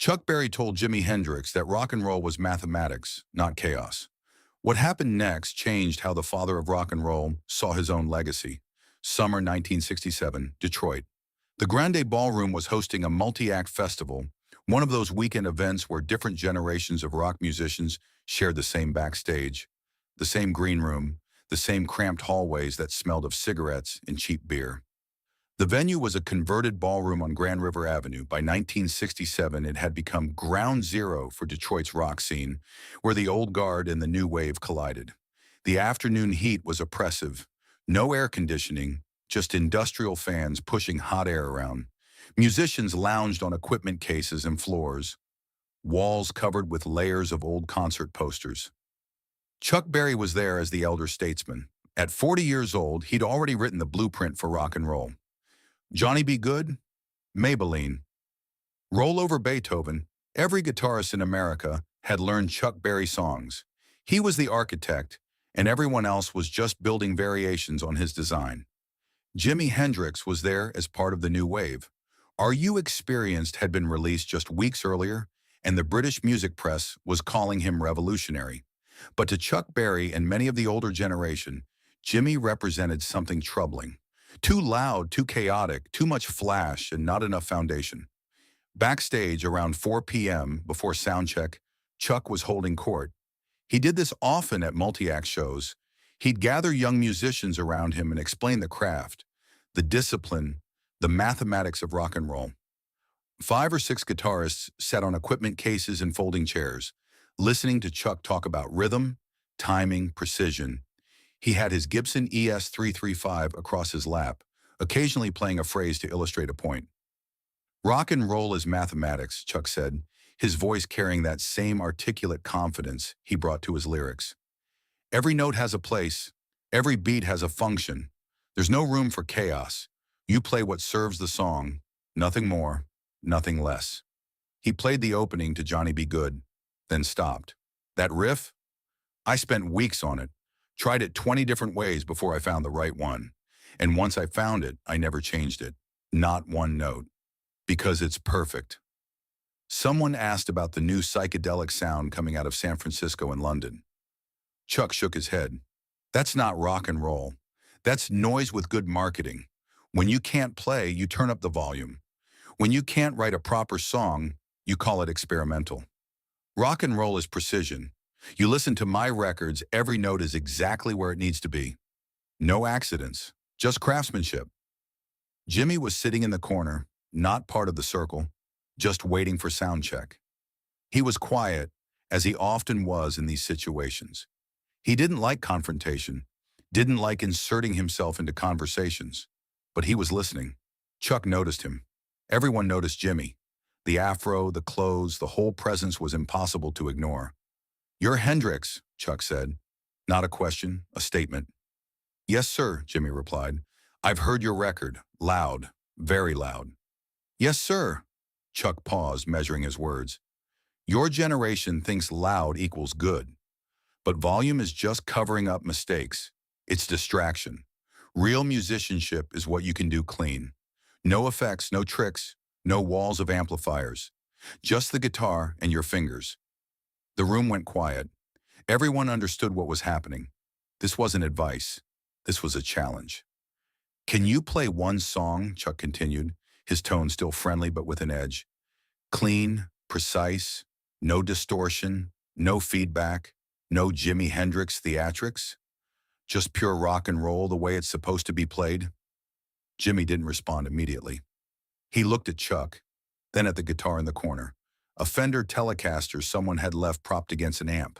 Chuck Berry told Jimi Hendrix that rock and roll was mathematics, not chaos. What happened next changed how the father of rock and roll saw his own legacy. Summer 1967, Detroit. The Grande Ballroom was hosting a multi-act festival, one of those weekend events where different generations of rock musicians shared the same backstage, the same green room, the same cramped hallways that smelled of cigarettes and cheap beer. The venue was a converted ballroom on Grand River Avenue. By 1967, it had become ground zero for Detroit's rock scene, where the old guard and the new wave collided. The afternoon heat was oppressive. No air conditioning, just industrial fans pushing hot air around. Musicians lounged on equipment cases and floors, walls covered with layers of old concert posters. Chuck Berry was there as the elder statesman. At 40 years old, he'd already written the blueprint for rock and roll. Johnny B. Good? Maybellene. Roll over Beethoven. Every guitarist in America had learned Chuck Berry songs. He was the architect, and everyone else was just building variations on his design. Jimi Hendrix was there as part of the new wave. Are You Experienced had been released just weeks earlier, and the British music press was calling him revolutionary. But to Chuck Berry and many of the older generation, Jimi represented something troubling. Too loud, too chaotic, too much flash, and not enough foundation. Backstage around 4 p.m. before soundcheck, Chuck was holding court. He did this often at multi-act shows. He'd gather young musicians around him and explain the craft, the discipline, the mathematics of rock and roll. 5 or 6 guitarists sat on equipment cases and folding chairs, listening to Chuck talk about rhythm, timing, precision. He had his Gibson ES-335 across his lap, occasionally playing a phrase to illustrate a point. Rock and roll is mathematics, Chuck said, his voice carrying that same articulate confidence he brought to his lyrics. Every note has a place. Every beat has a function. There's no room for chaos. You play what serves the song, nothing more, nothing less. He played the opening to Johnny B. Good, then stopped. That riff? I spent weeks on it. Tried it 20 different ways before I found the right one. And once I found it, I never changed it. Not one note. Because it's perfect. Someone asked about the new psychedelic sound coming out of San Francisco and London. Chuck shook his head. That's not rock and roll. That's noise with good marketing. When you can't play, you turn up the volume. When you can't write a proper song, you call it experimental. Rock and roll is precision. You listen to my records, every note is exactly where it needs to be. No accidents, just craftsmanship. Jimi was sitting in the corner, not part of the circle, just waiting for sound check. He was quiet, as he often was in these situations. He didn't like confrontation, didn't like inserting himself into conversations, but he was listening. Chuck noticed him. Everyone noticed Jimi. The afro, the clothes, the whole presence was impossible to ignore. "You're Hendrix," Chuck said. Not a question, a statement. "Yes, sir," Jimi replied. "I've heard your record. Loud. Very loud." "Yes, sir." Chuck paused, measuring his words. "Your generation thinks loud equals good. But volume is just covering up mistakes. It's distraction. Real musicianship is what you can do clean. No effects, no tricks, no walls of amplifiers. Just the guitar and your fingers." The room went quiet. Everyone understood what was happening. This wasn't advice. This was a challenge. "Can you play one song?" Chuck continued, his tone still friendly but with an edge. "Clean, precise, no distortion, no feedback, no Jimi Hendrix theatrics? Just pure rock and roll the way it's supposed to be played?" Jimi didn't respond immediately. He looked at Chuck, then at the guitar in the corner. A Fender Telecaster someone had left propped against an amp.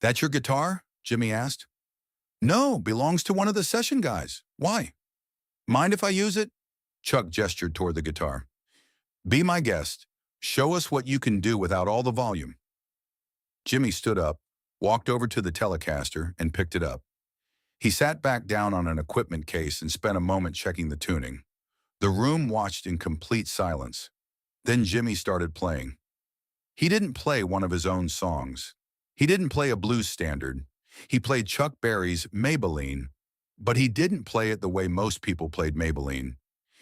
"That's your guitar?" Jimi asked. "No, belongs to one of the session guys. Why? Mind if I use it?" Chuck gestured toward the guitar. "Be my guest. Show us what you can do without all the volume." Jimi stood up, walked over to the Telecaster, and picked it up. He sat back down on an equipment case and spent a moment checking the tuning. The room watched in complete silence. Then Jimi started playing. He didn't play one of his own songs. He didn't play a blues standard. He played Chuck Berry's Maybellene, but he didn't play it the way most people played Maybellene.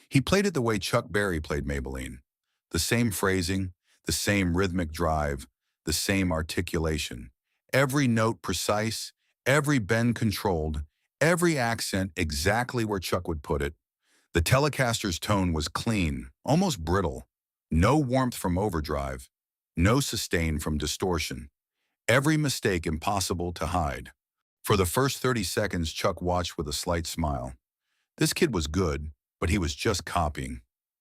He played it the way Chuck Berry played Maybellene. The same phrasing, The same rhythmic drive, the same articulation. Every note precise, every bend controlled, every accent exactly where Chuck would put it. The Telecaster's tone was clean, almost brittle. No warmth from overdrive, no sustain from distortion. Every mistake impossible to hide. For the first 30 seconds, Chuck watched with a slight smile. This kid was good, but he was just copying.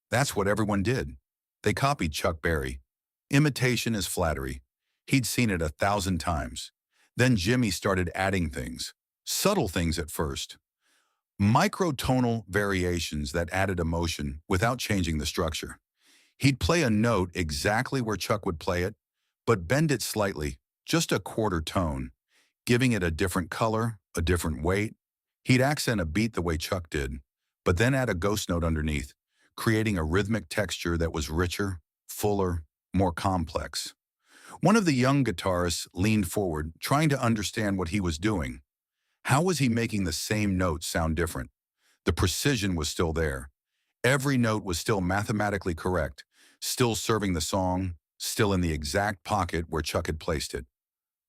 That's what everyone did. They copied Chuck Berry. Imitation is flattery. He'd seen it 1,000 times. Then Jimmy started adding things. Subtle things at first. Microtonal variations that added emotion without changing the structure. He'd play a note exactly where Chuck would play it, but bend it slightly, just a quarter tone, giving it a different color, a different weight. He'd accent a beat the way Chuck did, but then add a ghost note underneath, creating a rhythmic texture that was richer, fuller, more complex. One of the young guitarists leaned forward, trying to understand what he was doing. How was he making the same notes sound different? The precision was still there. Every note was still mathematically correct, still serving the song, still in the exact pocket where Chuck had placed it.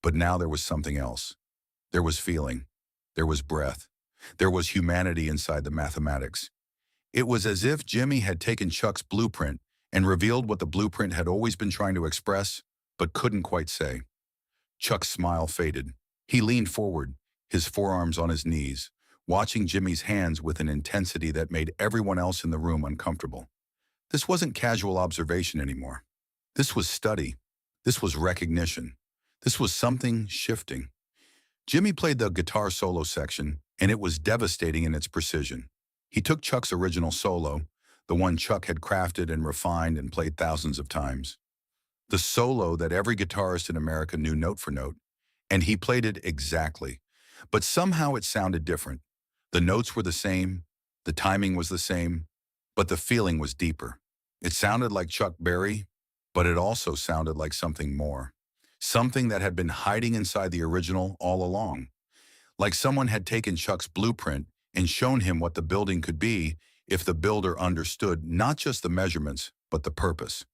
But now there was something else. There was feeling. There was breath. There was humanity inside the mathematics. It was as if Jimmy had taken Chuck's blueprint and revealed what the blueprint had always been trying to express, but couldn't quite say. Chuck's smile faded. He leaned forward, his forearms on his knees, watching Jimmy's hands with an intensity that made everyone else in the room uncomfortable. This wasn't casual observation anymore. This was study. This was recognition. This was something shifting. Jimmy played the guitar solo section, and it was devastating in its precision. He took Chuck's original solo, the one Chuck had crafted and refined and played thousands of times. The solo that every guitarist in America knew note for note, and he played it exactly. But somehow it sounded different. The notes were the same, the timing was the same, but the feeling was deeper. It sounded like Chuck Berry, but it also sounded like something more. Something that had been hiding inside the original all along. Like someone had taken Chuck's blueprint and shown him what the building could be if the builder understood not just the measurements, but the purpose.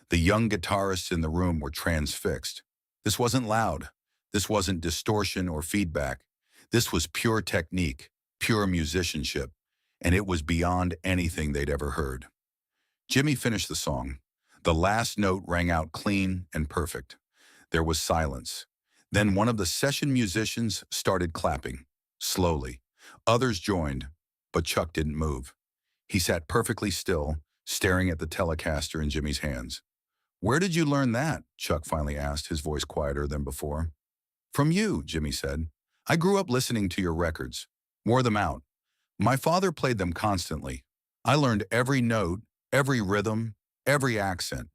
The young guitarists in the room were transfixed. This wasn't loud. This wasn't distortion or feedback. This was pure technique, pure musicianship, and it was beyond anything they'd ever heard. Jimmy finished the song. The last note rang out clean and perfect. There was silence. Then one of the session musicians started clapping, slowly. Others joined, but Chuck didn't move. He sat perfectly still, staring at the Telecaster in Jimmy's hands. "Where did you learn that?" Chuck finally asked, his voice quieter than before. "From you," Jimmy said. "I grew up listening to your records. Wore them out. My father played them constantly. I learned every note, every rhythm, every accent.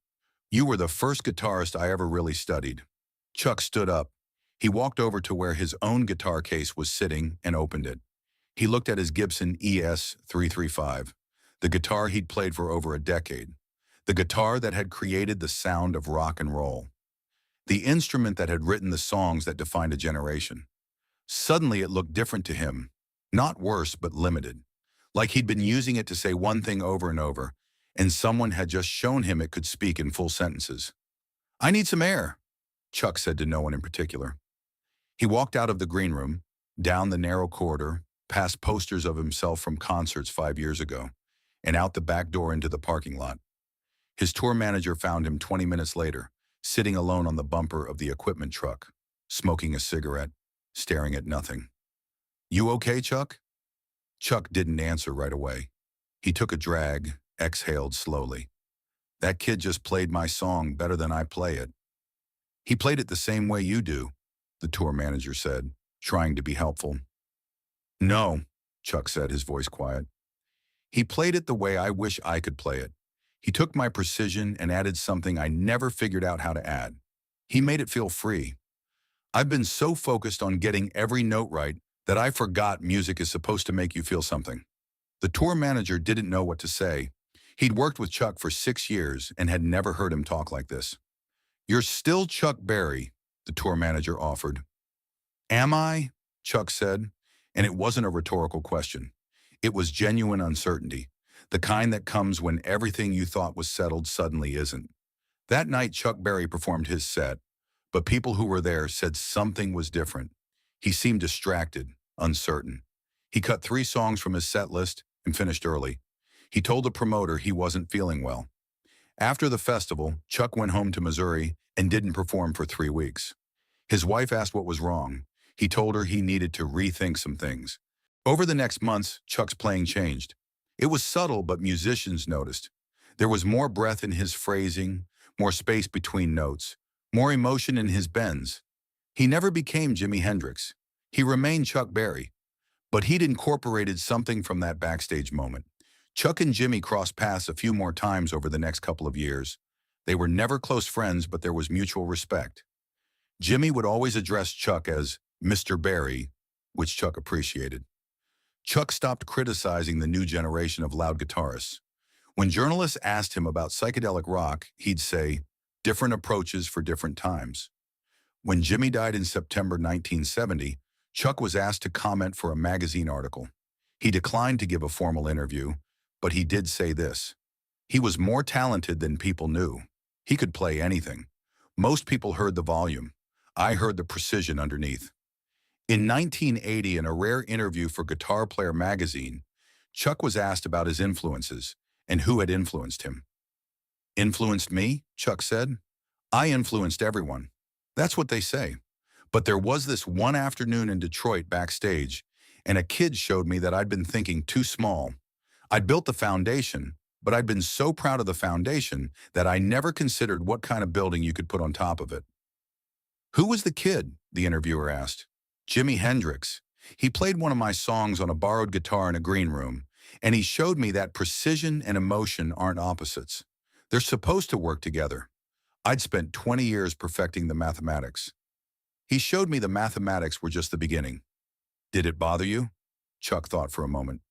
You were the first guitarist I ever really studied." Chuck stood up. He walked over to where his own guitar case was sitting and opened it. He looked at his Gibson ES-335, the guitar he'd played for over a decade, the guitar that had created the sound of rock and roll, the instrument that had written the songs that defined a generation. Suddenly it looked different to him, not worse but limited, like he'd been using it to say one thing over and over, and someone had just shown him it could speak in full sentences. "I need some air," Chuck said to no one in particular. He walked out of the green room, down the narrow corridor, past posters of himself from concerts 5 years ago, and out the back door into the parking lot. His tour manager found him 20 minutes later, sitting alone on the bumper of the equipment truck, smoking a cigarette, staring at nothing. "You okay, Chuck?" Chuck didn't answer right away. He took a drag, exhaled slowly. "That kid just played my song better than I play it." "He played it the same way you do," the tour manager said, trying to be helpful. "No," Chuck said, his voice quiet. "He played it the way I wish I could play it. He took my precision and added something I never figured out how to add. He made it feel free. I've been so focused on getting every note right that I forgot music is supposed to make you feel something." The tour manager didn't know what to say. He'd worked with Chuck for 6 years and had never heard him talk like this. "You're still Chuck Berry," the tour manager offered. "Am I?" Chuck said, and it wasn't a rhetorical question. It was genuine uncertainty, the kind that comes when everything you thought was settled suddenly isn't. That night, Chuck Berry performed his set, but people who were there said something was different. He seemed distracted, uncertain. He cut 3 songs from his set list and finished early. He told the promoter he wasn't feeling well. After the festival, Chuck went home to Missouri and didn't perform for 3 weeks. His wife asked what was wrong. He told her he needed to rethink some things. Over the next months, Chuck's playing changed. It was subtle, but musicians noticed. There was more breath in his phrasing, more space between notes, more emotion in his bends. He never became Jimi Hendrix. He remained Chuck Berry, but he'd incorporated something from that backstage moment. Chuck and Jimi crossed paths a few more times over the next couple of years. They were never close friends, but there was mutual respect. Jimi would always address Chuck as Mr. Berry, which Chuck appreciated. Chuck stopped criticizing the new generation of loud guitarists. When journalists asked him about psychedelic rock, he'd say, different approaches for different times. When Jimi died in September 1970, Chuck was asked to comment for a magazine article. He declined to give a formal interview, but he did say this. He was more talented than people knew. He could play anything. Most people heard the volume. I heard the precision underneath. In 1980, in a rare interview for Guitar Player magazine, Chuck was asked about his influences and who had influenced him. Influenced me? Chuck said. I influenced everyone. That's what they say. But there was this one afternoon in Detroit backstage, and a kid showed me that I'd been thinking too small. I'd built the foundation, but I'd been so proud of the foundation that I never considered what kind of building you could put on top of it. Who was the kid? The interviewer asked. Jimi Hendrix. He played one of my songs on a borrowed guitar in a green room, and he showed me that precision and emotion aren't opposites. They're supposed to work together. I'd spent 20 years perfecting the mathematics. He showed me the mathematics were just the beginning. Did it bother you? Chuck thought for a moment.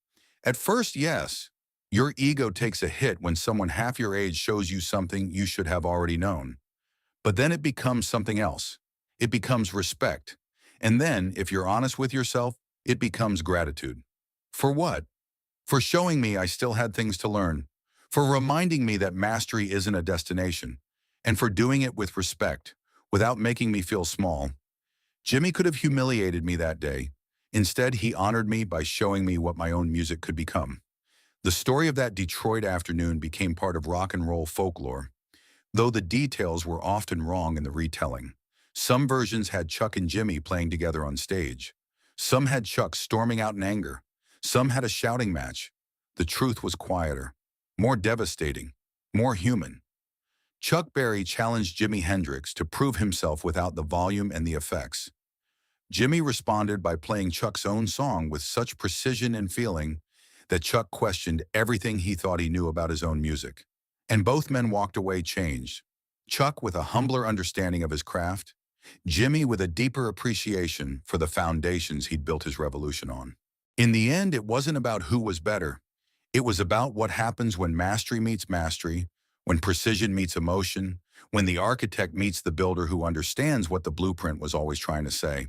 At first, yes. Your ego takes a hit when someone half your age shows you something you should have already known. But then it becomes something else. It becomes respect. And then, if you're honest with yourself, it becomes gratitude. For what? For showing me I still had things to learn. For reminding me that mastery isn't a destination. And for doing it with respect, without making me feel small. Jimi could have humiliated me that day. Instead, he honored me by showing me what my own music could become. The story of that Detroit afternoon became part of rock and roll folklore, though the details were often wrong in the retelling. Some versions had Chuck and Jimi playing together on stage. Some had Chuck storming out in anger. Some had a shouting match. The truth was quieter, more devastating, more human. Chuck Berry challenged Jimi Hendrix to prove himself without the volume and the effects. Jimi responded by playing Chuck's own song with such precision and feeling that Chuck questioned everything he thought he knew about his own music. And both men walked away changed. Chuck with a humbler understanding of his craft, Jimi with a deeper appreciation for the foundations he'd built his revolution on. In the end, it wasn't about who was better. It was about what happens when mastery meets mastery, when precision meets emotion, when the architect meets the builder who understands what the blueprint was always trying to say.